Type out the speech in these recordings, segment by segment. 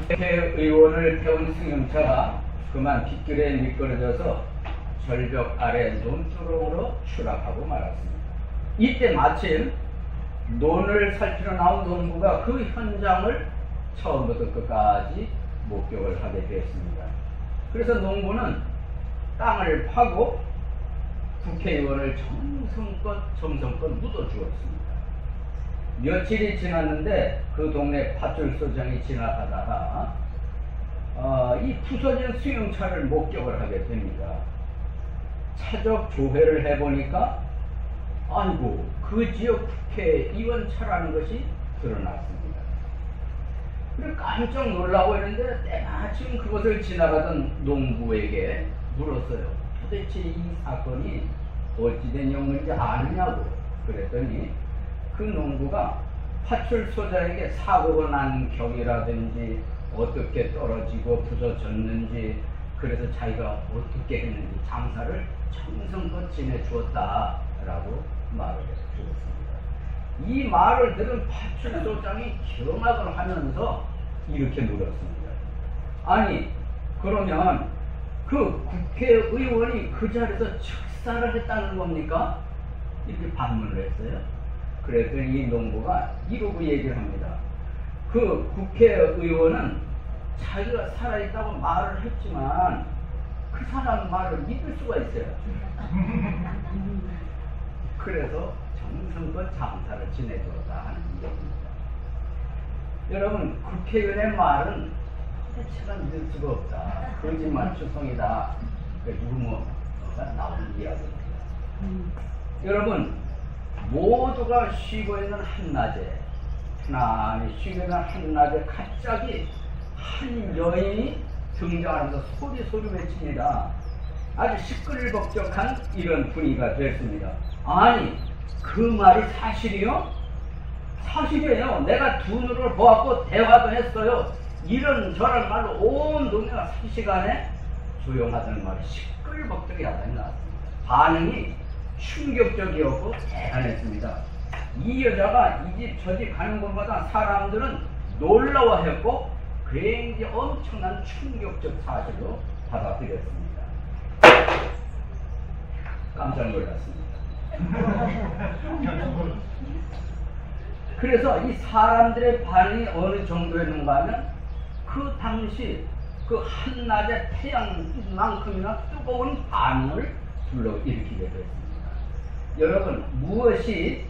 국회의원을 태운 승용차가 그만 빗길에 미끄러져서 절벽 아래 논두렁으로 추락하고 말았습니다. 이때 마침 논을 살피러 나온 농부가 그 현장을 처음부터 끝까지 목격을 하게 되었습니다. 그래서 농부는 땅을 파고 국회의원을 정성껏 묻어주었습니다. 며칠이 지났는데 그 동네 파출소장이 지나가다가 이 부서진 승용차를 목격을 하게 됩니다. 차적 조회를 해보니까 아이고 그 지역 국회의원 차라는 것이 드러났습니다. 그래서 깜짝 놀라고 했는데 때마침 그것을 지나가던 농부에게 물었어요. 도대체 이 사건이 어찌된 영문인지 아느냐고. 그랬더니 그 농부가 파출소장에게 사고가 난 경위라든지 어떻게 떨어지고 부서졌는지 그래서 자기가 어떻게 했는지 장사를 정성껏 지내주었다라고 말을 해주었습니다. 이 말을 들은 파출소장이 경악을 하면서 이렇게 물었습니다. 아니 그러면 그 국회의원이 그 자리에서 즉사를 했다는 겁니까? 이렇게 반문을 했어요. 그랬더니 이 농부가 이러고 얘기를 합니다. 그 국회의원은 자기가 살아있다고 말을 했지만 그 사람 말을 믿을 수가 있어요. 그래서 정성껏 장사를 지내줬다 하는 얘기입니다. 여러분 국회의원의 말은 도대체가 믿을 수가 없다. 거짓말 추성이다. 유머가 나오는 이야기입니다. 여러분 모두가 쉬고 있는 한낮에 편안히 쉬고 있는 한낮에 갑자기 한 여인이 등장하면서 소리 외칩니다. 아주 시끌벅적한 이런 분위기가 됐습니다. 아니 그 말이 사실이요? 사실이에요. 내가 두 눈으로 보았고 대화도 했어요. 이런저런 말로 온 동네가 3시간에 조용하다는 말이 시끌벅적이 하다니 나왔습니다. 반응이 충격적이었고 대단했습니다. 이 여자가 이 집 저 집 가는 곳마다 사람들은 놀라워했고 굉장히 엄청난 충격적 사실로 받아들였습니다. 깜짝 놀랐습니다. 그래서 이 사람들의 반응이 어느 정도였는가 하면 그 당시 그 한낮의 태양만큼이나 뜨거운 반응을 불러일으키게 됐습니다. 여러분 무엇이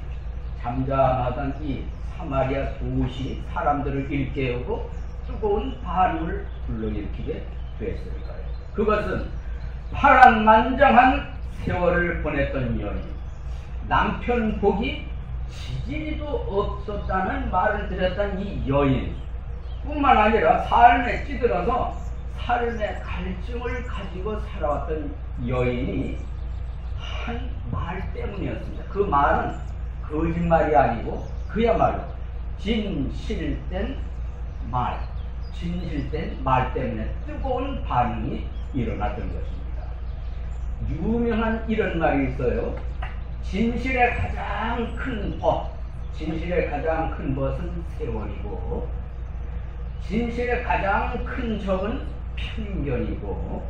잠잠하던 이 사마리아 도시 사람들을 일깨우고 뜨거운 반응을 불러일으키게 됐을까요? 그것은 파란만장한 세월을 보냈던 여인, 남편 복이 지지리도 없었다는 말을 들었던 이 여인 뿐만 아니라 삶에 찌들어서 삶의 갈증을 가지고 살아왔던 여인이 한 말 때문이었습니다. 그 말은 거짓말이 아니고 그야말로 진실된 말 때문에 뜨거운 반응이 일어났던 것입니다. 유명한 이런 말이 있어요. 진실의 가장 큰 벗은 세월이고 진실의 가장 큰 적은 편견이고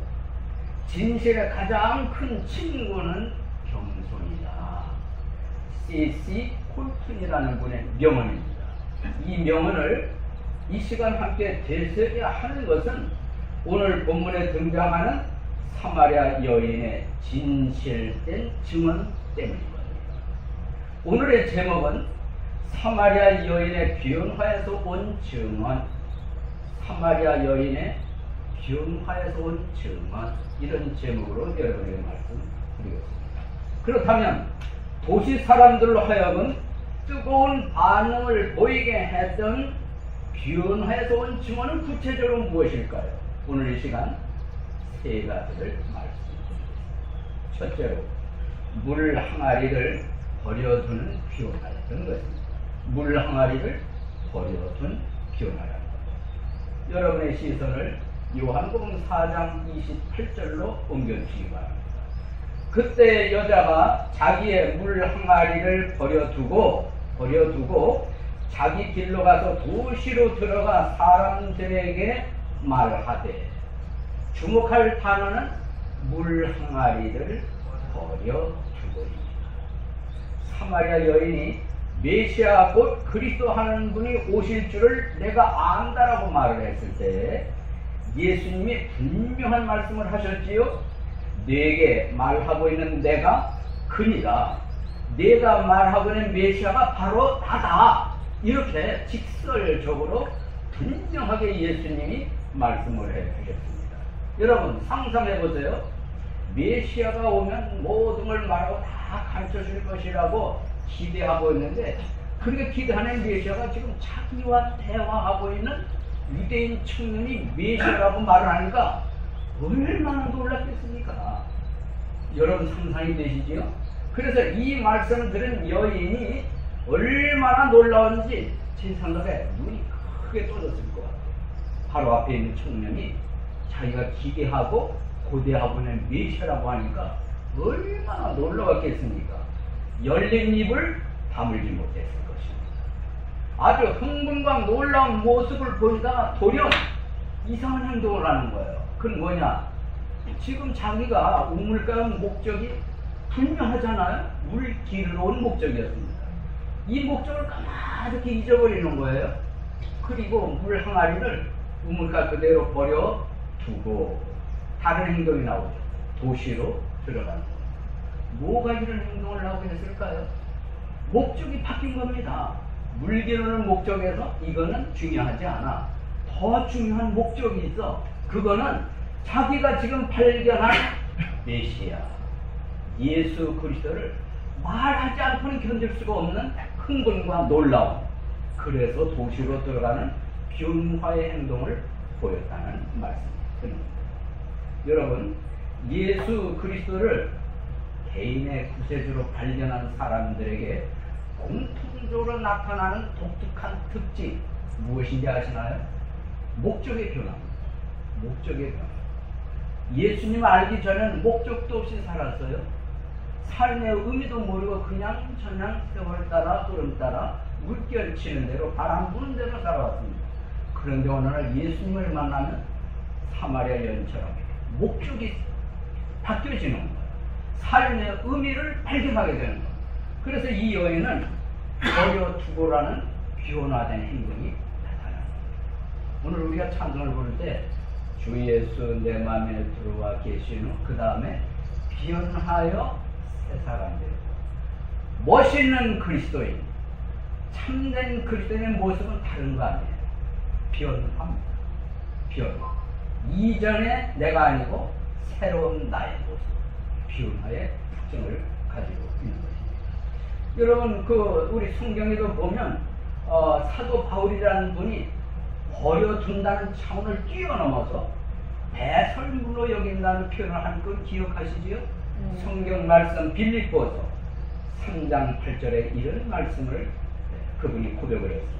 진실의 가장 큰 친구는 겸손이다. C.C. 콜튼이라는 분의 명언입니다. 이 명언을 이 시간 함께 되새겨야 하는 것은 오늘 본문에 등장하는 사마리아 여인의 진실된 증언 때문인 겁니다. 오늘의 제목은 사마리아 여인의 변화에서 온 증언, 사마리아 여인의 변화에서 온 증언, 이런 제목으로 여러분에게 말씀드리겠습니다. 그렇다면 도시 사람들로 하여금 뜨거운 반응을 보이게 했던 변화에서 온 증언은 구체적으로 무엇일까요? 오늘 이 시간 세 가지를 말씀드리겠습니다. 첫째로 물 항아리를 버려두는 변화였던 것입니다. 물 항아리를 버려둔 변화라는 것. 여러분의 시선을 요한복음 4장 28절로 옮겨주시기 바랍니다. 그때 여자가 자기의 물 항아리를 버려두고 자기 길로 가서 도시로 들어가 사람들에게 말하되, 주목할 단어는 물 항아리를 버려두고입니다. 사마리아 여인이 메시아 곧 그리스도 하는 분이 오실 줄을 내가 안다라고 말을 했을 때 예수님이 분명한 말씀을 하셨지요. 내게 말하고 있는 내가 그니라. 내가 말하고 있는 메시아가 바로 나다. 이렇게 직설적으로 분명하게 예수님이 말씀을 해주셨습니다. 여러분 상상해 보세요. 메시아가 오면 모든 걸 말하고 다 가르쳐 줄 것이라고 기대하고 있는데, 그렇게 기대하는 메시아가 지금 자기와 대화하고 있는 유대인 청년이 메시아라고 말을 하니까 얼마나 놀랐겠습니까? 여러분 상상이 되시지요? 그래서 이 말씀을 들은 여인이 얼마나 놀라웠는지 제 생각에 눈이 크게 떠졌을 것 같아요. 바로 앞에 있는 청년이 자기가 기대하고 고대하고 있는 메시아라고 하니까 얼마나 놀라웠겠습니까? 열린 입을 다물지 못했을 것입니다. 아주 흥분과 놀라운 모습을 보이다가 돌연 이상한 행동을 하는 거예요. 그건 뭐냐? 지금 자기가 우물가의 목적이 분명하잖아요. 물 길러 온 목적이었습니다. 이 목적을 까맣게 잊어버리는 거예요. 그리고 물 항아리를 우물가 그대로 버려두고 다른 행동이 나오죠. 도시로 들어가는 거예요. 뭐가 이런 행동을 하고 했을까요? 목적이 바뀐 겁니다. 물 기르는 목적에서 이거는 중요하지 않아. 더 중요한 목적이 있어. 그거는 자기가 지금 발견한 메시아 예수 그리스도를 말하지 않고는 견딜 수가 없는 흥분과 놀라움, 그래서 도시로 들어가는 변화의 행동을 보였다는 말씀입니다. 여러분, 예수 그리스도를 개인의 구세주로 발견한 사람들에게 공통적으로 나타나는 독특한 특징 무엇인지 아시나요? 목적의 변화입니다. 목적의 변화. 예수님 알기 전에는 목적도 없이 살았어요. 삶의 의미도 모르고 그냥 세월 따라 구름 따라 물결 치는 대로 바람 부는 대로 살아왔습니다. 그런데 어느 날 예수님을 만나면 사마리아 여인처럼 목적이 바뀌어지는 거예요. 삶의 의미를 발견하게 되는 거예요. 그래서 이 여인은 버려두고라는 변화된 행동이 나타납니다. 오늘 우리가 찬송을 부를 때 주 예수 내 맘에 들어와 계신 후 그 다음에 변하여 새 사람 되고 멋있는 그리스도인, 참된 그리스도인의 모습은 다른 거 아니에요. 변화입니다. 변화. 이전에 내가 아니고 새로운 나의 모습, 변화의 특징을 가지고 있는 것입니다. 여러분, 우리 성경에도 보면 사도 바울이라는 분이 버려둔다는 차원을 뛰어넘어서 배설물로 여긴다는 표현을 한 걸 기억하시지요? 성경 말씀 빌립보서 3장 8절에 이런 말씀을 그분이 고백을 했습니다.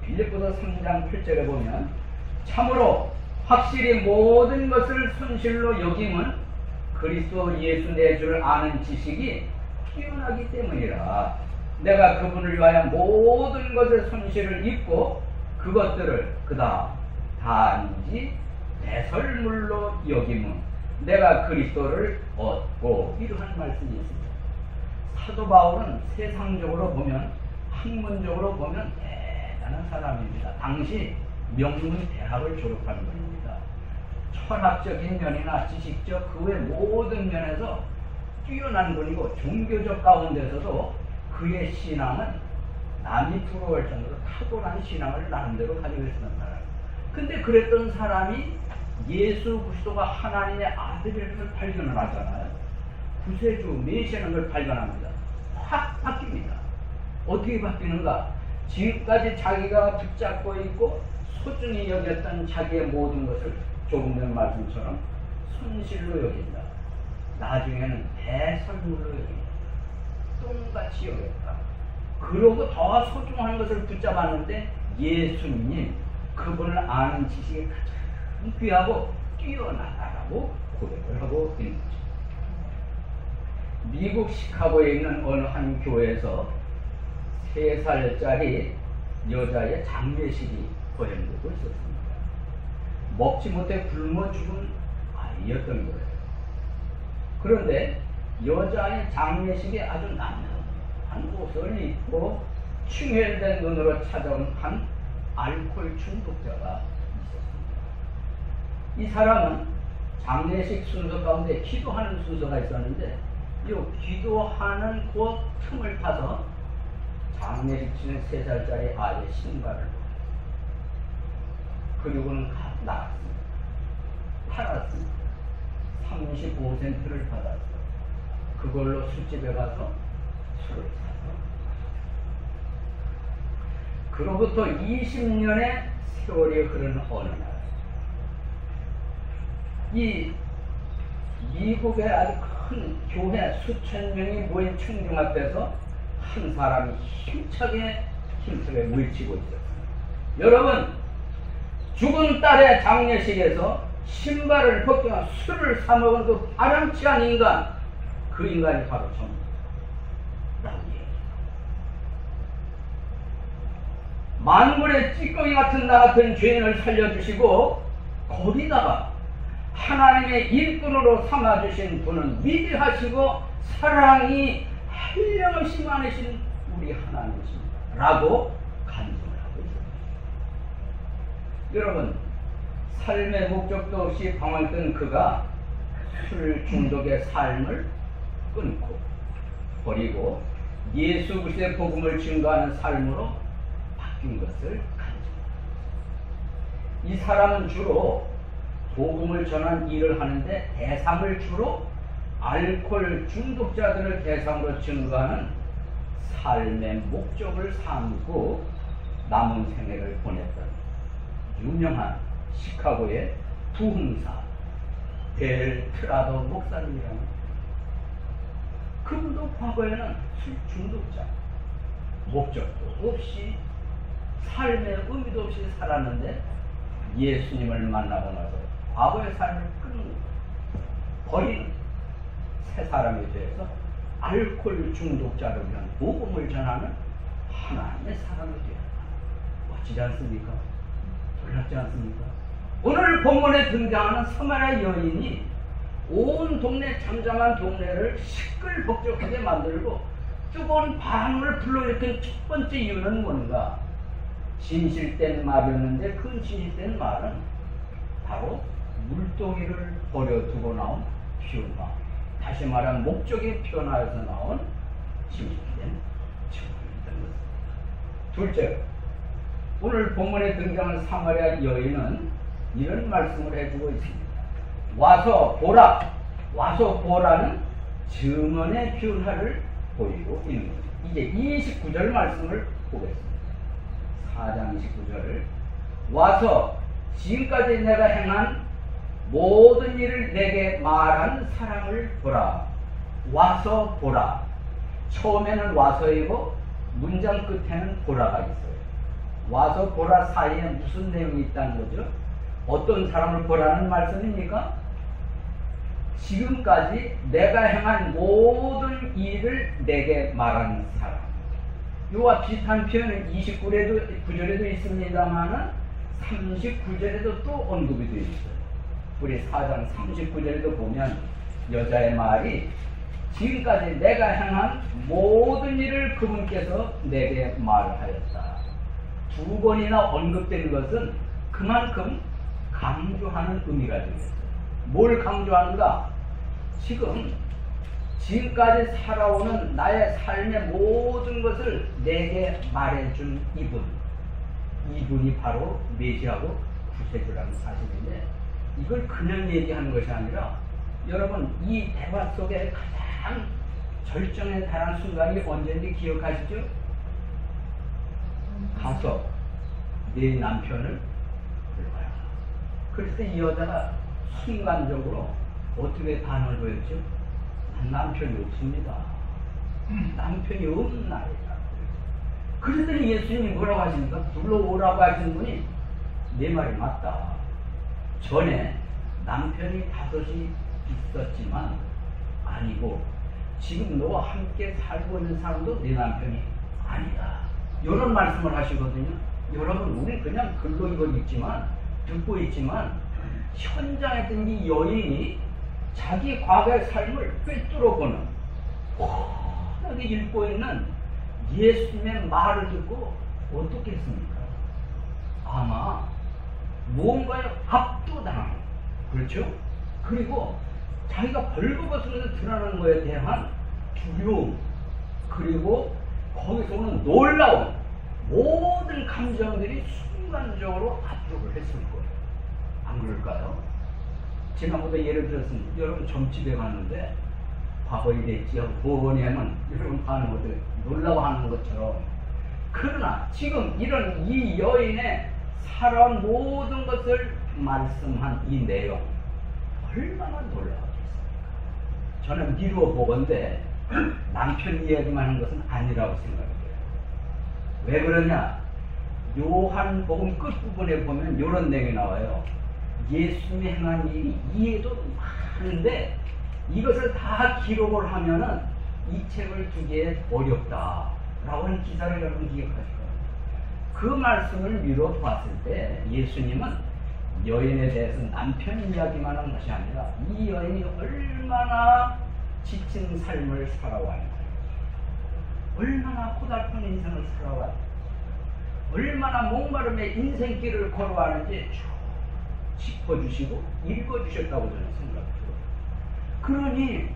빌립보서 3장 8절에 보면 참으로 확실히 모든 것을 손실로 여김은 그리스도 예수 내 줄 아는 지식이 뛰어나기 때문이라. 내가 그분을 위하여 모든 것을 손실을 입고 그것들을 그다음 단지 배설물로 여김은 내가 그리스도를 얻고, 이러한 말씀이 있습니다. 사도 바울은 세상적으로 보면, 학문적으로 보면 대단한 사람입니다. 당시 명문 대학을 졸업한 분입니다. 철학적인 면이나 지식적 그 외 모든 면에서 뛰어난 분이고, 종교적 가운데서도 그의 신앙은 남이 부러워할 정도로 탁월한 신앙을 나름대로 가지고 있었던 사람. 근데 그랬던 사람이 예수 그리스도가 하나님의 아들이라는 걸 발견을 하잖아요. 구세주 메시아라는 걸 발견합니다. 확 바뀝니다. 어떻게 바뀌는가? 지금까지 자기가 붙잡고 있고 소중히 여겼던 자기의 모든 것을 조금 전 말씀처럼 손실로 여긴다. 나중에는 배설물로 여긴다. 똥같이 여겼다. 그러고 더 소중한 것을 붙잡았는데 예수님, 그분을 아는 지식이 가장 귀하고 뛰어나다라고 고백을 하고 있는 거죠. 미국 시카고에 있는 어느 한 교회에서 3살짜리 여자의 장례식이 거행되고 있었습니다. 먹지 못해 굶어 죽은 아이였던 거예요. 그런데 여자의 장례식에 아주 남녀한 옷을 입고 충혈된 눈으로 찾아온 한 알코올 중독자가 있었습니다. 이 사람은 장례식 순서 가운데 기도하는 순서가 있었는데 이 기도하는 그 틈을 타서 장례식 치는 3살짜리 아이의 신발을 그리고는 나갔습니다. 팔았습니다. 35센트를 받았어요. 그걸로 술집에 가서 술을 사서 그로부터 20년의 세월이 흐른 어느 날 이 미국의 아주 큰 교회 수천 명이 모인 청중 앞에서 한 사람이 힘차게 외치고 있었습니다. 여러분, 죽은 딸의 장례식에서 신발을 벗겨 술을 사 먹은 그 바람치한 인간, 그 인간이 바로 저입니다. 라고 얘기합니다. 만물의 찌꺼기 같은 나 같은 죄인을 살려주시고 거기다가 하나님의 일꾼으로 삼아주신 분은 위대하시고 사랑이 한량없이 많으신 우리 하나님이십니다. 라고 간증을 하고 있습니다. 여러분, 삶의 목적도 없이 방황했던 그가 술 중독의 삶을 끊고 버리고 예수 그리스도의 복음을 증거하는 삶으로 바뀐 것을 간증합니다. 이 사람은 주로 복음을 전한 일을 하는데 대상을 주로 알코올 중독자들을 대상으로 증거하는 삶의 목적을 삼고 남은 생애를 보냈던 유명한 시카고의 부흥사 델 트라도 목사님이라는 그분도 과거에는 술 중독자, 목적도 없이 삶의 의미도 없이 살았는데 예수님을 만나고 나서 과거의 삶을 버리는 새 사람이 되어서 알코올 중독자를 위한 복음을 전하는 하나님의 사람이 되었다. 멋지지 않습니까? 놀랍지 않습니까? 오늘 본문에 등장하는 사마리아 여인이 온 동네 잠잠한 동네를 시끌벅적하게 만들고 뜨거운 반응을 불러일으킨 첫 번째 이유는 뭔가? 진실된 말이었는데 그 진실된 말은 바로 물동이를 버려두고 나온 변화, 다시 말하면 목적의 변화에서 나온 진실된 증언이었던 것입니다. 둘째, 오늘 본문에 등장하는 사마리아 여인은 이런 말씀을 해주고 있습니다. 와서 보라! 와서 보라는 증언의 변화를 보이고 있는 것입니다. 이제 29절 말씀을 보겠습니다. 4장 29절을 와서 지금까지 내가 행한 모든 일을 내게 말한 사람을 보라. 와서 보라. 처음에는 와서이고 문장 끝에는 보라가 있어요. 와서 보라 사이에 무슨 내용이 있다는 거죠? 어떤 사람을 보라는 말씀입니까? 지금까지 내가 행한 모든 일을 내게 말하는 사람. 이와 비슷한 표현은 29절에도 있습니다만 39절에도 또 언급이 되어 있어요. 우리 4장 39절에도 보면 여자의 말이 지금까지 내가 행한 모든 일을 그분께서 내게 말하였다. 2번이나 언급된 것은 그만큼 강조하는 의미가 되겠어요. 뭘 강조하는가? 지금까지 살아오는 나의 삶의 모든 것을 내게 말해준 이분이 바로 메시아고 구세주라는 사실인데 이걸 그냥 얘기하는 것이 아니라 여러분 이 대화 속에 가장 절정에 달한 순간이 언제인지 기억하시죠? 가서 네 남편을 불러라. 그래서 이 여자가 순간적으로 어떻게 반응을 보였죠? 남편이 없습니다. 남편이 없는 날이다. 그랬더니 예수님이 뭐라고 하십니까? 불러오라고 하시는 분이 내 말이 맞다. 전에 남편이 5이 있었지만 아니고 지금 너와 함께 살고 있는 사람도 네 남편이 아니다. 이런 말씀을 하시거든요. 여러분, 우리 그냥 글로 이거 읽지만, 듣고 있지만, 현장에 있던 이 여인이 자기 과거의 삶을 꿰뚫어보는, 훤하게 읽고 있는 예수님의 말을 듣고 어떻게 했습니까? 아마 무언가에 압도당하는, 그렇죠? 그리고 자기가 벌거벗으면서 드러나는 것에 대한 두려움, 그리고 거기서 오는 놀라운 모든 감정들이 순간적으로 압도를 했을 거예요. 안 그럴까요? 지난번에 예를 들었습니다. 여러분 점집에 갔는데 과거에 이랬지 하고 보내면 여러분 반응을 놀라워하는 것처럼, 그러나 지금 이런 이 여인의 살아온 모든 것을 말씀한 이 내용 얼마나 놀라웠겠습니까? 저는 미루어 보건대 남편 이야기만 하는 것은 아니라고 생각해요. 왜 그러냐? 요한복음 끝부분에 보면 이런 내용이 나와요. 예수님이 행한 일이 이해도 많은데 이것을 다 기록을 하면은 이 책을 두기에 어렵다 라고 하는 기사를 여러분 기억하실 거예요. 그 말씀을 미루어 봤을 때 예수님은 여인에 대해서 남편 이야기만 한 것이 아니라 이 여인이 얼마나 지친 삶을 살아왔는지, 얼마나 고달픈 인생을 살아왔는지, 얼마나 목마름의 인생길을 걸어왔는지 쭉 짚어주시고 읽어주셨다고 저는 생각해요. 그러니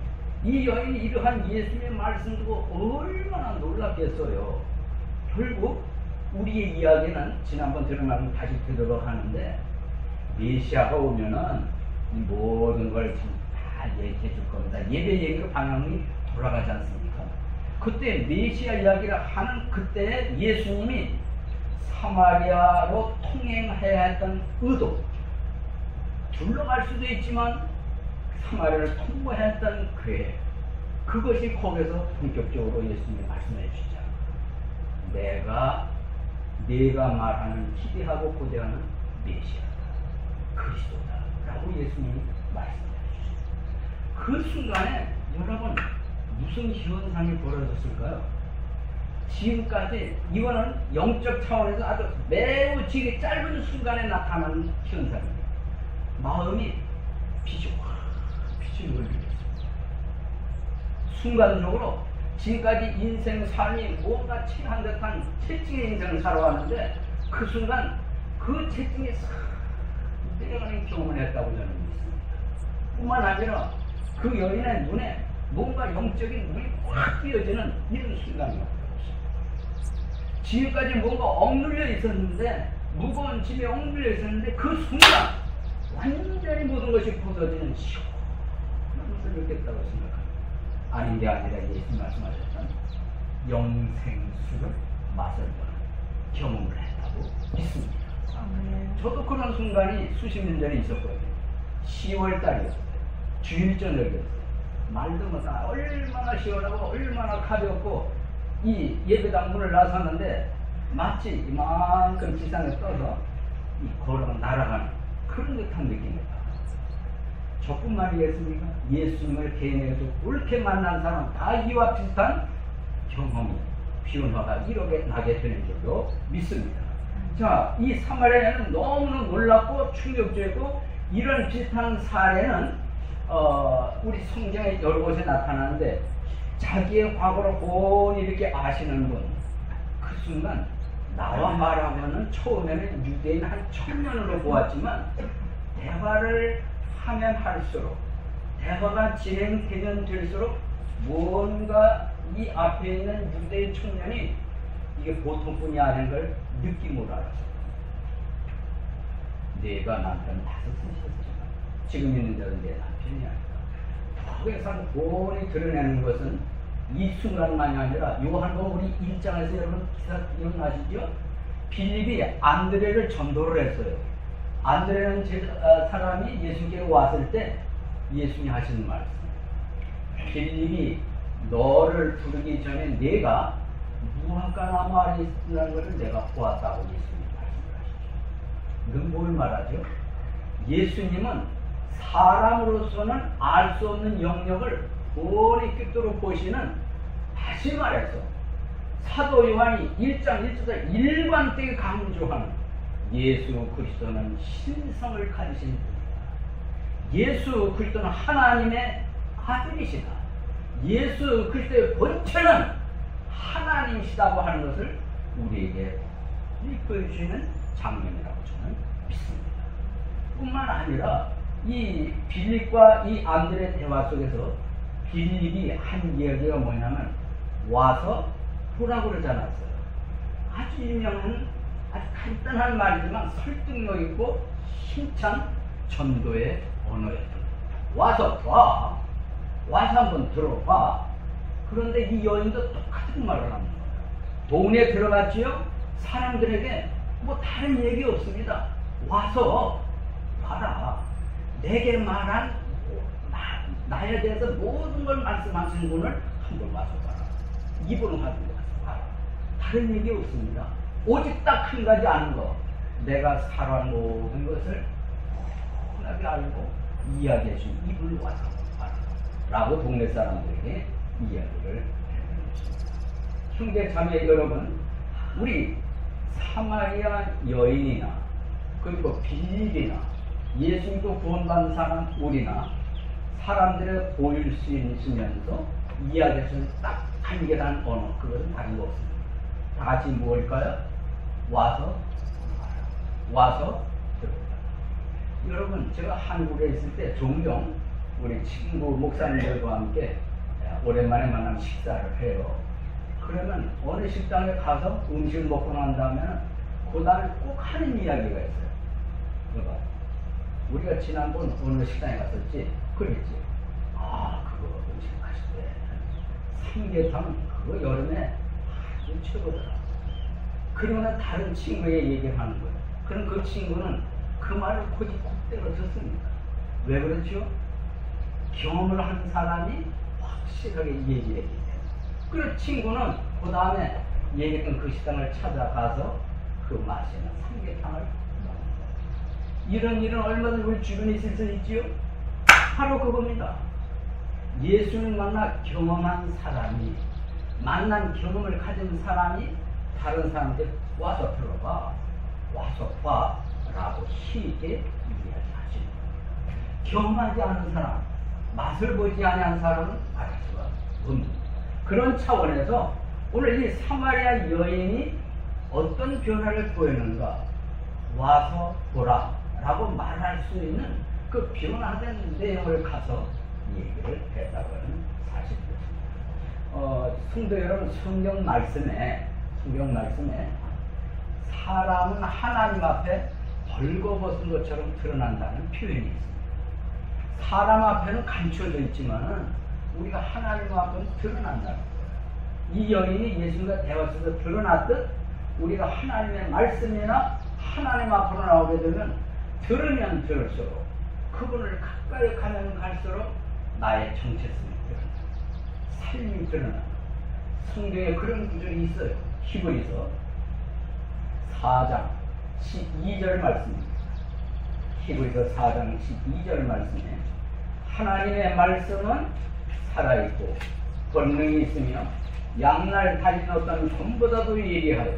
이 여인이 이러한 예수님의 말씀 듣고 얼마나 놀랐겠어요. 결국 우리의 이야기는 지난번 들은 말씀 다시 들어가는데, 메시아가 오면은 이 모든 걸 다 얘기해 줄 겁니다. 예배 얘기로 방향이 돌아가지 않습니까? 그때 메시아 이야기를 하는 그때 예수님이 사마리아로 통행해야 했던 의도, 둘러갈 수도 있지만 사마리아를 통과해야 했던 계획, 그것이 거기서 본격적으로 예수님이 말씀해 주시죠. 내가 말하는 기대하고 고대하는 메시아다, 그리스도다 라고 예수님이 말씀해 주시죠. 그 순간에 여러분 무슨 현상이 벌어졌을까요? 지금까지 이거는 영적 차원에서 아주 매우 지리 짧은 순간에 나타나는 현상입니다. 마음이 빛이 흘리겠습니다. 순간적으로 지금까지 인생 삶이 뭔가 칠한 듯한 채찍의 인생을 살아왔는데 그 순간 그 채찍이 싹 내려가는 경험을 했다고 저는 믿습니다. 뿐만 아니라 그 여인의 눈에 뭔가 영적인 눈이 확 띄어지는 이런 순간이 왔다고 했습니다. 지금까지 뭔가 억눌려 있었는데, 무거운 짐에 억눌려 있었는데 그 순간 완전히 모든 것이 부서지는 시원한 것을 느꼈다고 생각합니다. 아닌 게 아니라 예수님 말씀하셨던 영생수를 맛을 보는 경험을 했다고 믿습니다. 저도 그런 순간이 수십 년 전에 있었거든요. 10월 달이었어요. 주일 저녁이었어요. 말도 못하나 얼마나 시원하고 얼마나 가볍고, 이 예배당 문을 나섰는데 마치 이만큼 지상에 떠서 이 걸어 날아가는 그런 듯한 느낌이다. 저뿐만이겠습니까? 예수님을 개인에서 옳게 만난 사람 다 이와 비슷한 경험이, 변화가 이렇게 나게 되는 줄로 믿습니다. 자, 이 사마리아는 너무나 놀랍고 충격적이고, 이런 비슷한 사례는 우리 성경의 여러 곳에 나타나는데, 자기의 과거를 뻔히 이렇게 아시는 분, 그 순간 나와 말하면은 처음에는 유대인 한 청년으로 보았지만 대화를 하면 할수록, 대화가 진행되면 될수록 뭔가 이 앞에 있는 유대인 청년이 이게 보통뿐이 아닌 걸 느낌으로 알았어요. 내가 남편 5을 셨지만 지금 있는 자는 내 남편이 아니다. 거기서 뻔히 드러내는 것은 이 순간만이 아니라 요한복음 우리 1장에서 여러분 기사 기억나시죠? 빌립이 안드레를 전도를 했어요. 안드레는 사람이 예수님께 왔을 때 예수님이 하시는 말씀, 빌립이 너를 부르기 전에 내가 무화과 나무 아래 있다는 것을 내가 보았다고 예수님이 말씀하시죠. 이건 뭘 말하죠? 예수님은 사람으로서는 알 수 없는 영역을 뻔히 꿰뚫어 보시는, 다시 말해서 사도 요한이 1장 1절에 일관되게 강조하는 예수 그리스도는 신성을 가지신 분이다. 예수 그리스도는 하나님의 아들이시다. 예수 그리스도의 본체는 하나님이시다고 하는 것을 우리에게 보여주시는 장면이라고 저는 믿습니다. 뿐만 아니라 이 빌립과 이 안드레 대화 속에서 빌립이 한 이야기가 뭐냐면 와서 보라고 그러지 않았어요. 아주 유명한 아주 간단한 말이지만 설득력 있고 힘찬 전도의 언어였습니다. 와서 봐. 와서 한번 들어봐. 그런데 이 여인도 똑같은 말을 합니다. 동네에 들어갔지요? 사람들에게 뭐 다른 얘기 없습니다. 와서 봐라. 내게 말한 나에 대해서 모든 걸 말씀하신 분을 한번 와서 봐라. 이분을 가지고 와서 봐라. 다른 얘기 없습니다. 오직 딱 한 가지 아는 거. 내가 살아온 모든 것을 뻔하게 알고 이야기해 준 이분을 와서 봐라. 라고 동네 사람들에게 이야기를 해주셨습니다. 형제 자매 여러분, 우리 사마리아 여인이나 그리고 빌립이나 예수님도 구원받은 사람 우리나 사람들을 보일 수 있으면서 이야기해서는 딱 한계란 언어, 그것은 다른 거 없습니다. 다 같이 뭘까요? 와서 들어보라. 여러분, 제가 한국에 있을 때 종종 우리 친구 목사님들과 함께 오랜만에 만나면 식사를 해요. 그러면 어느 식당에 가서 음식을 먹고 난 다음에 그 다음에 꼭 하는 이야기가 있어요. 그거 우리가 지난번 어느 식당에 갔었지? 그랬지? 아, 그거 음식 맛있대. 삼계탕 그거 여름에 아주 최고더라. 그러면 다른 친구의 얘기를 하는 거예요. 그럼 그 친구는 그 말을 곧대로 듣습니다. 왜 그렇죠? 경험을 한 사람이 확실하게 얘기했기 때문에. 그래서 친구는 그 다음에 얘기했던 그 식당을 찾아가서 그 맛있는 삼계탕을 먹는 거예요. 이런 일은 얼마든지 우리 주변에 있을 수 있지요? 바로 그겁니다. 예수를 만나 경험한 사람이, 만난 경험을 가진 사람이 다른 사람한테 와서 들어봐, 와서 봐 라고 쉽게 이야기하시는 거예요. 경험하지 않은 사람, 맛을 보지 않은 사람은 알을 수가 없는 그런 차원에서 오늘 이 사마리아 여인이 어떤 변화를 보이는가, 와서 보라 라고 말할 수 있는 그 변화된 내용을 가서 얘기를 했다고 하는 사실입니다. 성도 여러분, 성경 말씀에 사람은 하나님 앞에 벌거벗은 것처럼 드러난다는 표현이 있습니다. 사람 앞에는 감춰져 있지만 우리가 하나님 앞에는 드러난다는 거예요. 이 여인이 예수님과 대화 속에서 드러났듯 우리가 하나님의 말씀이나 하나님 앞으로 나오게 되면 들으면 들을수록 그분을 가까이 가면 갈수록 나의 정체성이 드러나, 삶이 드러나. 성경에 그런 구절이 있어요. 히브리서 4장 12절 말씀입니다. 히브리서 4장 12절 말씀에 하나님의 말씀은 살아있고 권능이 있으며 양날 달린 어떤 검보다도 예리하여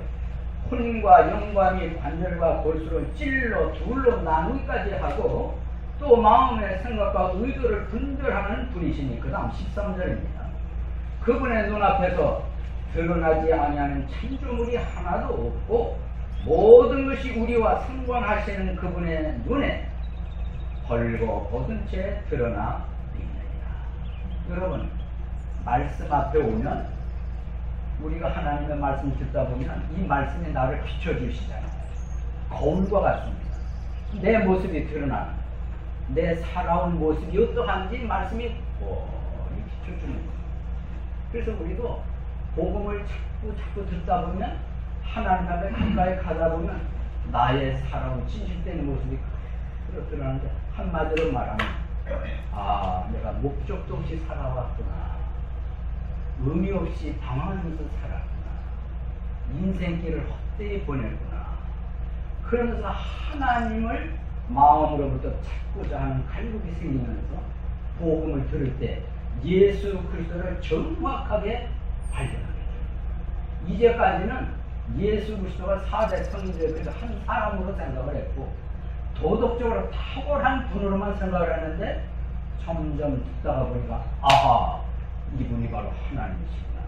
혼과 영과 및 관절과 골수를 찔러 둘로 나누기까지 하고 또 마음의 생각과 의도를 분별하는 분이시니 그 다음 13절입니다. 그분의 눈앞에서 드러나지 아니하는 창조물이 하나도 없고 모든 것이 우리와 상관하시는 그분의 눈에 벌거벗은 채 드러나 있느니라. 여러분, 말씀 앞에 오면 우리가 하나님의 말씀을 듣다 보면 이 말씀이 나를 비춰주시잖아요. 거울과 같습니다. 내 모습이 드러나는, 내 살아온 모습이 어떠한지 말씀이 비춰주는 거예요. 그래서 우리도 복음을 자꾸 듣다 보면 하나님 앞에 가까이 가다 보면 나의 살아온 진실된 모습이 그대로 드러나는데 한마디로 말하면 내가 목적도 없이 살아왔구나, 의미 없이 방황하면서 살았구나, 인생길을 헛되이 보냈구나. 그러면서 하나님을 마음으로부터 찾고자 하는 갈급이 생기면서 복음을 들을 때 예수 그리스도를 정확하게 발견하게 됩니다. 이제까지는 예수 그리스도가 사대 성인들 그래서 한 사람으로 생각을 했고 도덕적으로 탁월한 분으로만 생각을 했는데 점점 듣다가 보니까 아하, 이분이 바로 하나님이시구나,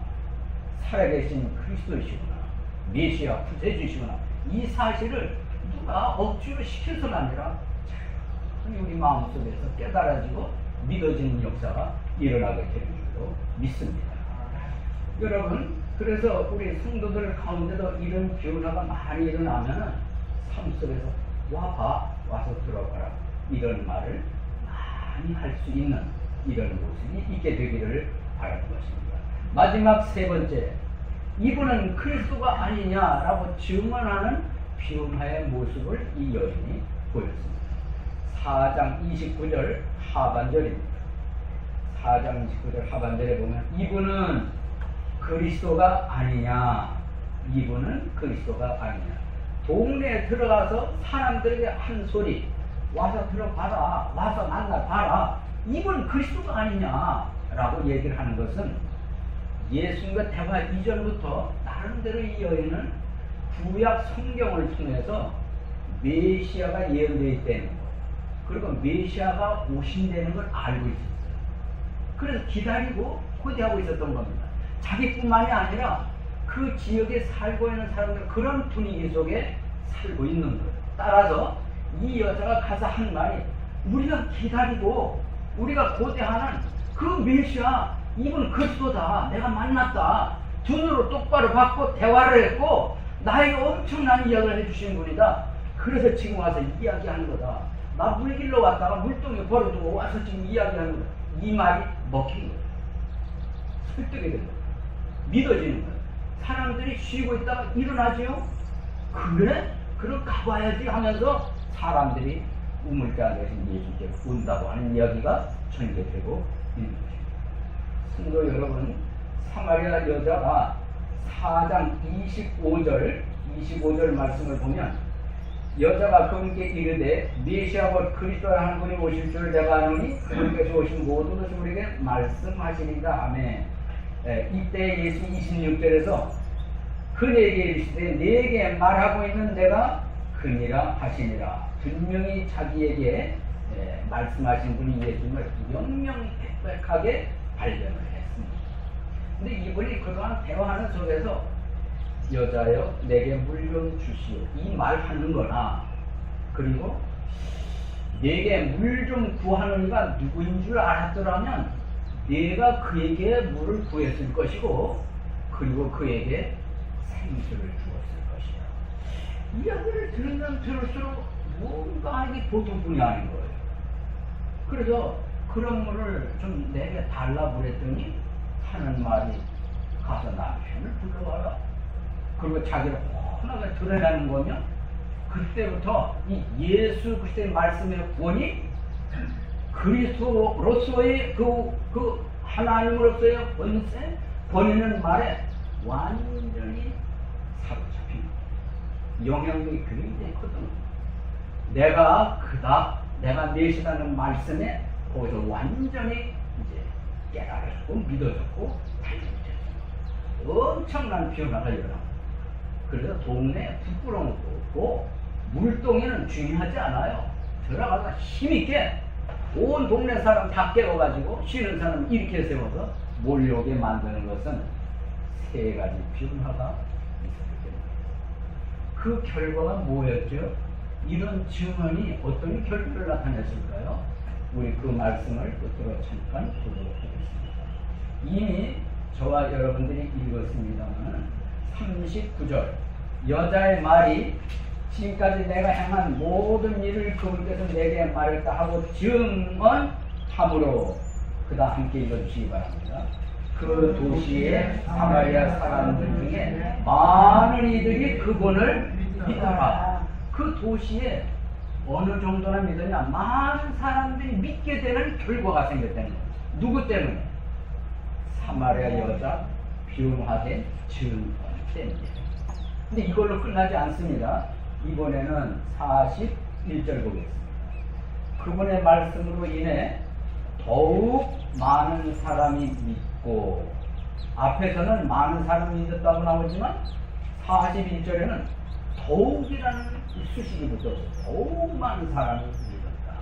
살아계신 그리스도이시구나, 메시아 구세주시구나, 이 사실을 누가 억지로 시켜서는 아니라 우리 마음속에서 깨달아지고 믿어지는 역사가 일어나게 되는 줄로 믿습니다. 여러분, 그래서 우리 성도들 가운데도 이런 변화가 많이 일어나면 삶 속에서 와서 들어봐라, 이런 말을 많이 할 수 있는 이런 모습이 있게 되기를 바라는 것입니다. 마지막 세 번째, 이분은 그리스도가 아니냐라고 증언하는 변화의 모습을 이 여인이 보였습니다. 4장 29절 하반절입니다. 4장 29절 하반절에 보면 이분은 그리스도가 아니냐, 이분은 그리스도가 아니냐. 동네에 들어가서 사람들에게 한 소리, 와서 들어봐라, 와서 만나봐라, 이분 그리스도가 아니냐라고 얘기를 하는 것은 예수님과 대화 이전부터 나름대로 이 여인은 구약 성경을 통해서 메시아가 예언되어 있다는 것, 그리고 메시아가 오신다는 걸 알고 있었어요. 그래서 기다리고 고대하고 있었던 겁니다. 자기뿐만이 아니라 그 지역에 살고 있는 사람들, 그런 분위기 속에 살고 있는 거예요. 따라서 이 여자가 가서 한 말이, 우리가 기다리고 우리가 고대하는 그 메시아, 이분 그리스도다, 내가 만났다, 두 눈으로 똑바로 받고 대화를 했고 나에게 엄청난 이야기를 해주신 분이다, 그래서 지금 와서 이야기하는 거다, 나 물길로 왔다가 물동에 버려두고 와서 지금 이야기하는 거다, 이 말이 먹힌 거예요. 설득이 된 거예요. 믿어지는 거예요. 사람들이 쉬고 있다가 일어나지요? 그래? 그럼 가봐야지 하면서 사람들이 우물가에 예수께로 온다고 하는 이야기가 전개되고 있는 것입니다. 성도 여러분, 사마리아 여자가 4장 25절 말씀을 보면, 여자가 그분께 이르되 메시아 곧 그리스도라는 분이 오실 줄 내가 아노니 그분께서 오신 모든 것을 우리에게 말씀하시리다 하매, 이때 예수 26절에서 그에게 이르시되 내게 말하고 있는 내가 그니라 하시니라. 분명히 자기에게 말씀하신 분이 예수님을 명명백백하게 발견을 했습니다. 근데 이분이 그동안 대화하는 속에서 여자여 내게 물 좀 주시오, 이 말하는 거나, 그리고 내게 물 좀 구하는 이가 누구인 줄 알았더라면 내가 그에게 물을 구했을 것이고 그리고 그에게 생수를 주었을 것이야. 이야기를 들으면 들을수록 뭔가 이게 보통 분이 아닌 거예요. 그래서 그런 물을 좀 내게 달라 그랬더니 하는 말이, 가서 남편을 불러와라. 그리고 자기를 훤하게 드러내는 거며, 그때부터 이 예수 그리스도의 말씀의 구원이 그리스도로서의 그 하나님으로서의 권세, 권위는 말에 완전히 사로잡힌 영향력이 굉장히 거든. 내가 그다, 내가 내시다는 말씀에 거기서 완전히 이제 깨달았고 믿어졌고 달려졌어. 엄청난 변화가 일어납니다. 그래서 동네에 부끄러운 것도 없고 물동에는 중요하지 않아요. 들어가서 힘있게 온 동네 사람 다 깨워가지고 쉬는 사람 이렇게 세워서 몰려오게 만드는 것은 세 가지 변화가 있었기 때문에. 그 결과가 뭐였죠? 이런 증언이 어떤 결과를 나타냈을까요? 우리 그 말씀을 끝으로 잠깐 보도록 하겠습니다. 이미 저와 여러분들이 읽었습니다만 39절, 여자의 말이 지금까지 내가 행한 모든 일을 그분께서 내게 말했다 하고 증언함으로, 그 다음 함께 읽어주시기 바랍니다. 그 도시의 사마리아 사람들 중에 많은 이들이 그분을 믿더라. 그 도시에 어느 정도나 믿었냐? 많은 사람들이 믿게 되는 결과가 생겼다는 거예요. 누구 때문에? 사마리아 여자 변화된 증언 때문에. 근데 이걸로 끝나지 않습니다. 이번에는 41절 보겠습니다. 그분의 말씀으로 인해 더욱 많은 사람이 믿고 앞에서는 많은 사람이 믿었다고 나오지만 41절에는 더욱이라는 수식이 붙어서 더욱 많은 사람이 믿었다.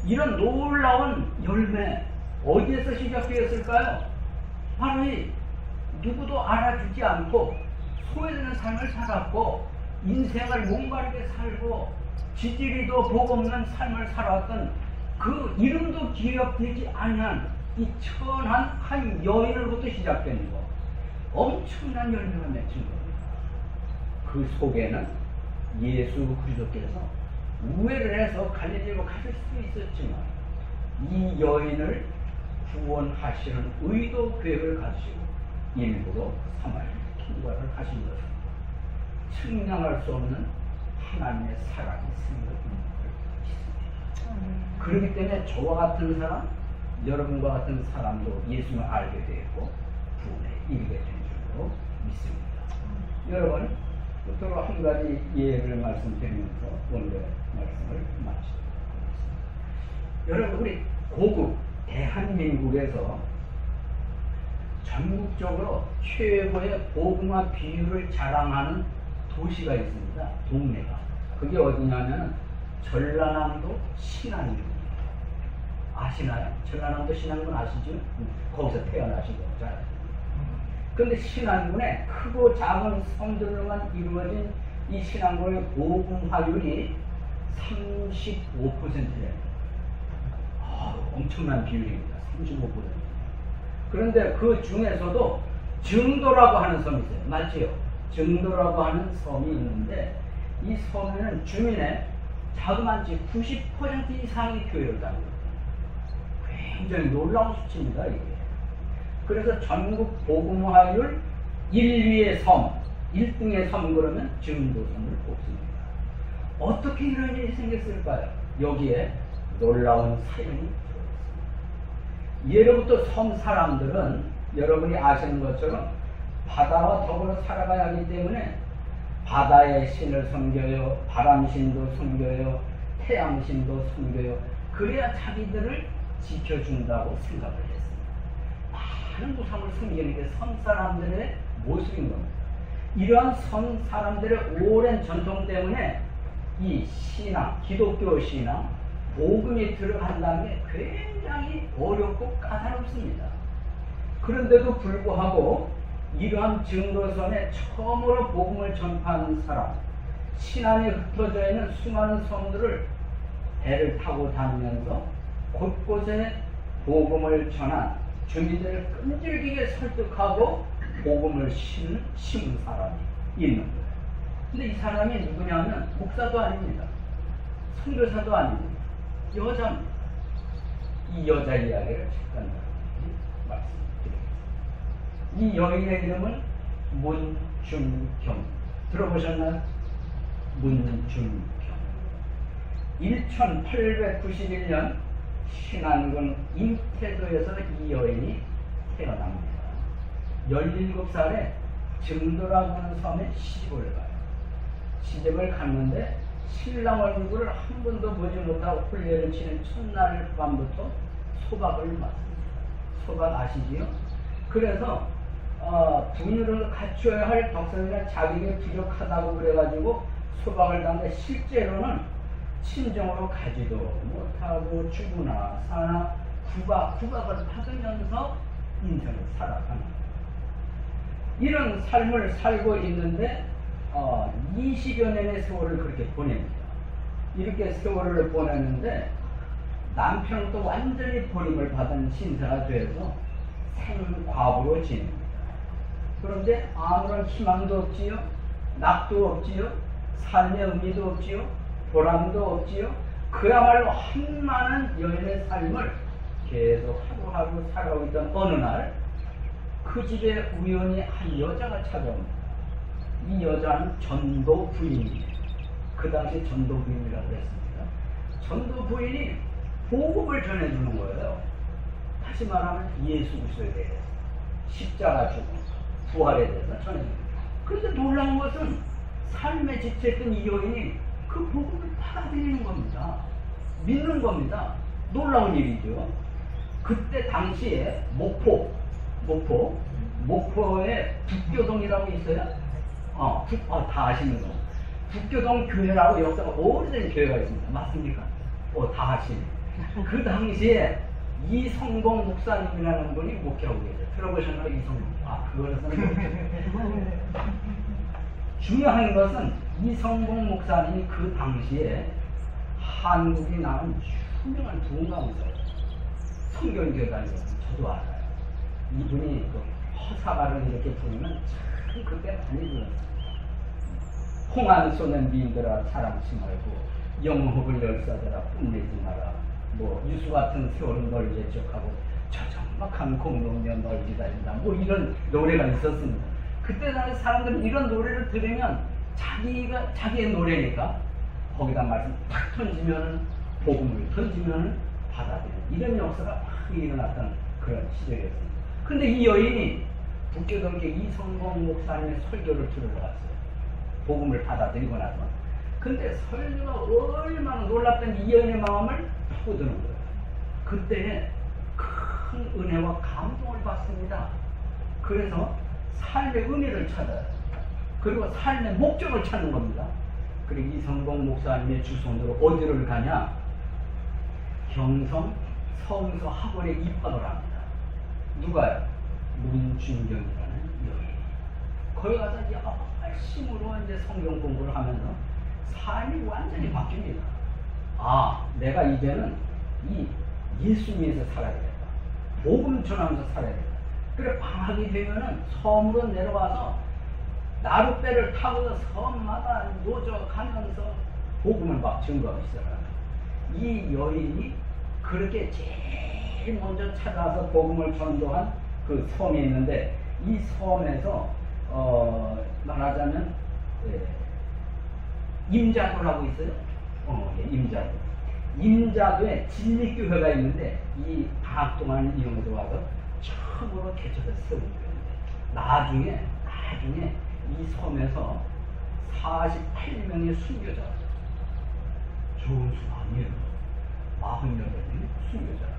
이런 놀라운 열매 어디에서 시작되었을까요? 바로 이 누구도 알아주지 않고 소외되는 삶을 살았고 인생을 목마르게 살고 지지리도 복 없는 삶을 살았던 그 이름도 기억되지 않은 이 천한 한 여인으로부터 시작되는 거 엄청난 열매가 맺힌 겁니다. 그 속에는 예수 그리스도께서 우회를 해서 갈릴리로 가실 수 있었지만 이 여인을 구원하시는 의도 계획을 가지고 일부러 사마리아 통과를 하신 것입니다. 측량할 수 없는 하나님의 사랑이 있음을 믿습니다. 그렇기 때문에 저와 같은 사람, 여러분과 같은 사람도 예수를 알게 되고 구원에 이르게 된 줄로 믿습니다. 여러분, 끝으로 한 가지 예를 말씀드리면서 오늘의 말씀을 마치도록 하겠습니다. 여러분, 우리 고국 대한민국에서 전국적으로 최고의 복음화 비율을 자랑하는 도시가 있습니다. 동네가. 그게 어디냐면 전라남도 신안군입니다. 아시나요? 전라남도 신안군 아시죠? 거기서 태어나시고 잘 아십니다. 그런데 신안군에 크고 작은 섬들로만 이루어진 이 신안군의 복음화율이 35%예요. 엄청난 비율입니다. 35%. 그런데 그 중에서도 증도라고 하는 섬이 있어요. 맞지요? 증도라고 하는 섬이 있는데 이 섬에는 주민의 자그만치 90% 이상이 교회를 다닙니다. 굉장히 놀라운 수치입니다. 이게. 그래서 전국 복음화율 1위의 섬, 1등의 섬 그러면 증도섬을 뽑습니다. 어떻게 이런 일이 생겼을까요? 여기에 놀라운 사연이 들어있습니다. 예로부터 섬 사람들은 여러분이 아시는 것처럼 바다와 더불어 살아가야 하기 때문에 바다의 신을 섬겨요, 바람신도 섬겨요, 태양신도 섬겨요. 그래야 자기들을 지켜준다고 생각을 했습니다. 많은 우상을 섬기는 게 섬 사람들의 모습인 겁니다. 이러한 섬 사람들의 오랜 전통 때문에 이 신앙, 기독교 신앙, 복음이 들어간다는 게 굉장히 어렵고 까다롭습니다. 그런데도 불구하고 이러한 증거섬에 처음으로 복음을 전파하는 사람, 신안에 흩어져 있는 수많은 섬들을 배를 타고 다니면서 곳곳에 복음을 전한 주민들을 끈질기게 설득하고 복음을 심은 사람이 있는 거예요. 근데 이 사람이 누구냐면 목사도 아닙니다. 선교사도 아닙니다. 여자입니다. 이 여자 이야기를 잠깐 말씀드리겠습니다. 이 여인의 이름은 문중경. 들어보셨나요? 문중경. 1891년 신안군 임태도에서 이 여인이 태어납니다. 17살에 증도라고 하는 섬에 시집을 가요. 시집을 갔는데 신랑 얼굴을 한 번도 보지 못하고 혼례를 치는 첫날 밤부터 소박을 맞습니다. 소박 아시지요? 그래서 분유를 갖춰야 할 덕선이나 자기가 부족하다고 그래가지고 소박을 당는데 실제로는 친정으로 가지도 못하고 죽으나 사나 구박을 받으면서 인생을 살아가는 이런 삶을 살고 있는데 20여 년의 세월을 그렇게 보냅니다. 이렇게 세월을 보냈는데 남편은 또 완전히 버림을 받은 신세가 되어서 생과부로 지냅니다. 그런데 아무런 희망도 없지요, 낙도 없지요, 삶의 의미도 없지요, 보람도 없지요. 그야말로 한많은 여인의 삶을 계속 하루하루 살아오고 있던 어느 날 그 집에 우연히 한 여자가 찾아옵니다. 이 여자는 전도 부인이에요. 그 당시 전도 부인이라고 했습니다. 전도 부인이 복음을 전해주는 거예요. 다시 말하면 예수 그리스도에 대해서, 십자가 죽음, 부활에 대해서 전해줍니다. 그런데 놀라운 것은 삶에 지쳤던 이 여인이 그 복음을 받아들이는 겁니다. 믿는 겁니다. 놀라운 일이죠. 그때 당시에 목포 목포에 북교동이라고 있어요. 다 아시는 거. 북교동 교회라고 역사가 오래된 교회가 있습니다. 맞습니까? 다 아시네. 그 당시에 이성봉 목사님이라는 분이 목회하고 계세요. 들어보셨나요? 이성봉. 그거는 중요한 것은 이성봉 목사님이 그 당시에 한국이 나온 유명한 부흥강사예요. 성경교단이거든요. 저도 알아요. 이분이 허사가를 이렇게 부르면 참 그때 많이 불렀어요. 홍안소는 미인들아 사랑치 말고 영혼을 열사들아 뽐내지 마라. 유수 같은 세월은 널 예적하고 저정막한 공동면 널 기다린다. 이런 노래가 있었습니다. 그때 당시 사람들은 이런 노래를 들으면 자기의 노래니까 거기다 말씀 탁 던지면 복음을 던지면 받아들이는 이런 역사가 막 일어났던 그런 시절이었습니다. 근데 이 여인이 북교동계 이성봉 목사님의 설교를 들으러 갔어요. 복음을 받아들이고 나서. 근데 설교가 얼마나 놀랍던 이 여인의 마음을 파고드는 거예요. 그때 큰 은혜와 감동을 받습니다. 그래서 삶의 의미를 찾아요. 그리고 삶의 목적을 찾는 겁니다. 그리고 이성봉 목사님의 주소로 어디를 가냐? 경성 성서 학원에 입학을 합니다. 누가요? 문준경이라는 여인. 거기 가서 열심으로 이제 성경 공부를 하면서 삶이 완전히 바뀝니다. 내가 이제는 이 예수님에서 살아야 되겠다. 복음 전하면서 살아야 되겠다. 그래 방학이 되면은 섬으로 내려와서 나룻배를 타고 섬마다 노저 가면서 복음을 막 증거하기 시작합니다. 이 여인이 그렇게 제일 먼저 찾아서 복음을 전도한 그 섬이 있는데 이 섬에서 말하자면 임자도라고 있어요. 임자도. 임자도에 진리교회가 있는데 이 방학 동안 이용해서 와서 처음으로 개척해서 세운 교회인데 나중에 이 섬에서 48명의 순교자가 좋은 수 아니에요. 48명의 순교자가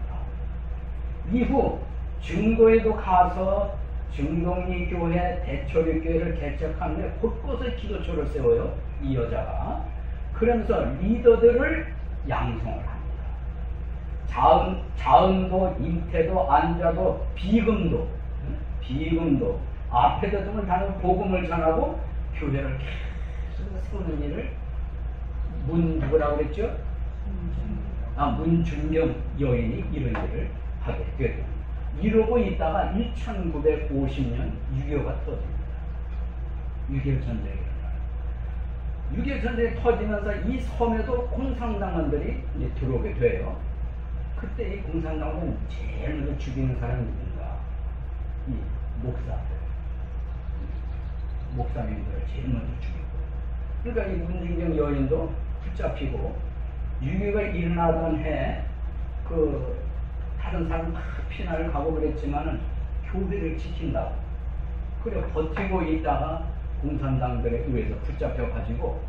이후 증거에도 가서 증동리 교회, 대초리 교회를 개척한 후에 곳곳에 기도처를 세워요. 이 여자가. 그러면서 리더들을 양성을 합니다. 자은도, 임태도, 안자도, 비금도 앞에도 등을 다니고 복음을 전하고 교회를 계속 세우는 일을 누구라고 그랬죠? 문준경 여인이 이런 일을 하게 됩니다. 이러고 있다가 1950년 6.25가 터집니다. 6.25 전쟁이 일어나요. 6.25 전쟁이 터지면서 이 섬에도 공산당원들이 이제 들어오게 돼요. 그때 이 공산당원은 제일 먼저 죽이는 사람이 누군가? 이 목사님들을 제일 먼저 죽이고. 그러니까 이 문준경 여인도 붙잡히고 6.25가 일어나던 해 다른 사람 막 피난을 가고 그랬지만은 교회를 지킨다고. 그래 버티고 있다가 공산당들에 의해서 붙잡혀가지고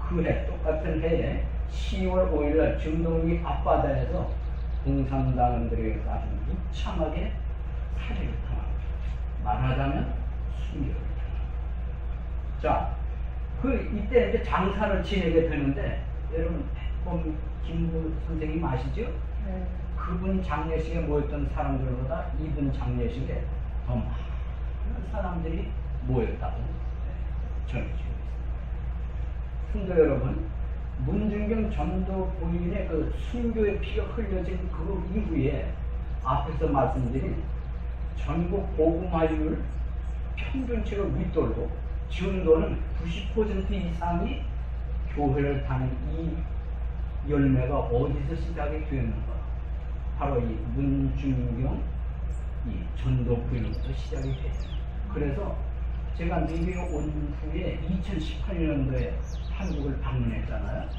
그 해 똑같은 해에 10월 5일날 증동리 앞바다에서 공산당들에 의해서 아주 무참하게 살해를 당합니다. 말하자면 순교를 당합니다. 자, 이때 이제 장사를 지내게 되는데 여러분 백범 김구 선생님 아시죠? 네. 그분 장례식에 모였던 사람들보다 이분 장례식에 더 많은 사람들이 모였다고 전해지고 있습니다. 성도 여러분, 문준경 전도 부인의 그 순교의 피가 흘려진 그 이후에 앞에서 말씀드린 전국 복음화율 평균치가 윗돌고 증도는 90% 이상이 교회를 다닌 이 열매가 어디서 시작이 되었는가? 바로 이 문준경 이 전도 부인부터 시작이 됐어요. 그래서 제가 미국에 온 후에 2018년도에 한국을 방문했잖아요.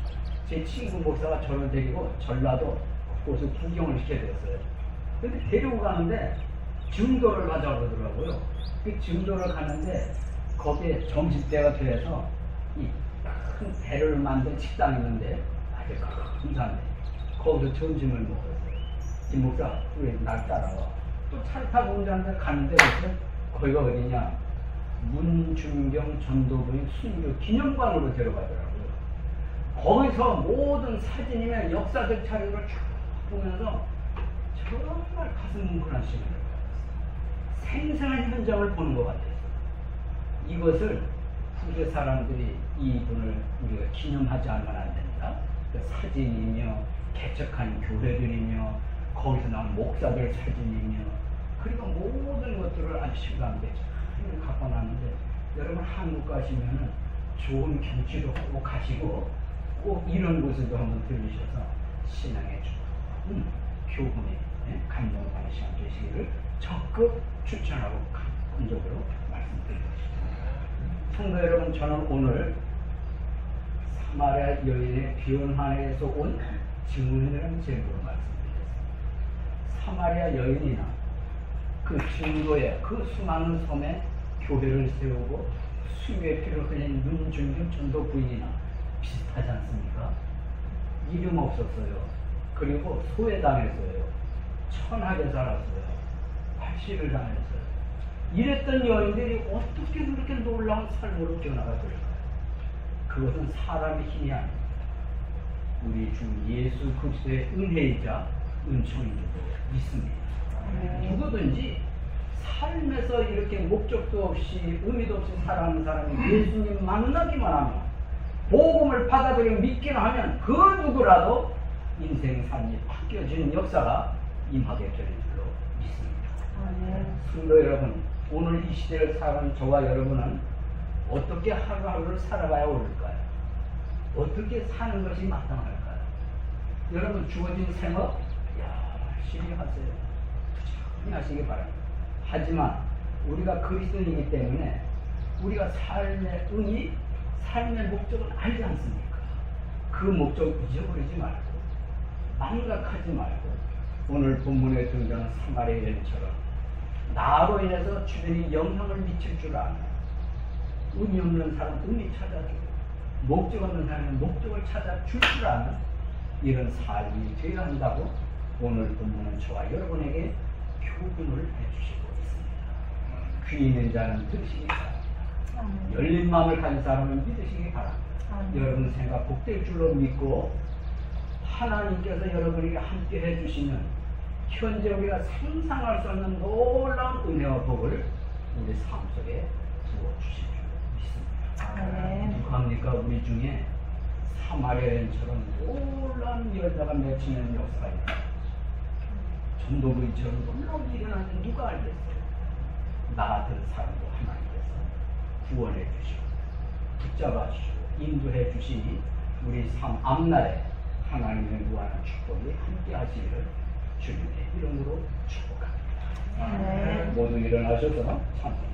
제 친구 목사가 저를 데리고 전라도 곳을 구경을 시켜줬어요. 근데 데리고 가는데 증도를 가자고 그러더라고요. 그 증도를 가는데 거기에 점심때가 돼서 이 큰 배를 만든 식당이 있는데 아주 큰 산에 거기서 점심을 먹었어요. 이 목사 왜 날 따라와? 또 차를 타고 운전하는데 가는데 그래서 거기가 어디냐? 문중경 전도부인 순교 기념관으로 데려가더라고요. 거기서 모든 사진이나 역사적 자료를 쭉 보면서 정말 가슴 뭉클한 시간을 가졌어요. 생생한 현장을 보는 것 같아서 이것을 후대 사람들이 이분을 우리가 기념하지 않으면 안 된다. 그 사진이며 개척한 교회들이며 거기서 나온 목사들 사진이며 그리고 모든 것들을 아주 실감되게 잘 갖고 놨는데 여러분 한국 가시면은 좋은 경치도 꼭 가시고 꼭 이런 곳에도 한번 들리셔서 신앙의 좋은 교훈에 감동받는 시간 되시기를 적극 추천하고 간접으로 말씀드리고 싶습니다. 성도 여러분, 저는 오늘 사마리아 여인의 비혼한에서 온 증언이라는 제목으로 말씀드리겠습니다. 사마리아 여인이나 그 증거에 그 수많은 섬에 교회를 세우고 수유의 피를 흘린 문중경 전도 부인이나 비슷하지 않습니까? 이름 없었어요. 그리고 소외당했어요. 천하게 살았어요. 발시를 당했어요. 이랬던 여인들이 어떻게 그렇게 놀라운 삶으로 변화가 될까요? 그것은 사람의 힘이 아닙니다. 우리 주 예수 그리스도의 은혜이자 은총인 줄로 믿습니다. 누구든지 삶에서 이렇게 목적도 없이 의미도 없이 살아가는 사람이 예수님 만나기만 하면 복음을 받아들이고 믿기만 하면 그 누구라도 인생 삶이 바뀌어지는 역사가 임하게 되는 줄로 믿습니다. 성도 여러분, 오늘 이 시대를 살아가는 저와 여러분은 어떻게 하루하루를 살아가야 옳을까요? 어떻게 사는 것이 마땅할까요? 여러분 주어진 생업 열심히 하세요. 부지런히 하시기 바랍니다. 하지만 우리가 그리스도인이기 때문에 우리가 삶의 의미, 삶의 목적을 알지 않습니까? 그 목적을 잊어버리지 말고 망각하지 말고 오늘 본문에 등장한 사마리아 여인처럼 나로 인해서 주변이 영향을 미칠 줄 아는 의미 없는 사람 의미 찾아주고 목적 없는 사람은 목적을 찾아줄 줄 아는 이런 삶이 되어야 한다고 오늘 본문은 저와 여러분에게 교훈을 해주시고 있습니다. 귀 있는 자는 들으시기 바랍니다. 열린 마음을 가진 사람은 믿으시기 바랍니다. 여러분 생각 복될 줄로 믿고 하나님께서 여러분에게 함께 해주시면 현재 우리가 상상할 수 없는 놀라운 은혜와 복을 우리 삶 속에 부어주실 줄 믿습니다. 누구합니까? 우리 중에 사마리아인처럼 놀라운 여자가 맺히는 역사가 있다. 전도부인처럼 놀라운 일이 일어나는 누가 알겠어요? 나 같은 사람도 하나님께서 구원해 주시고 붙잡아 주시고 인도해 주시니 우리 삶 앞날에 하나님의 무한한 축복이 함께 하시기를 주님의 이름으로 축복합니다. 모두 일어나셔서 찬송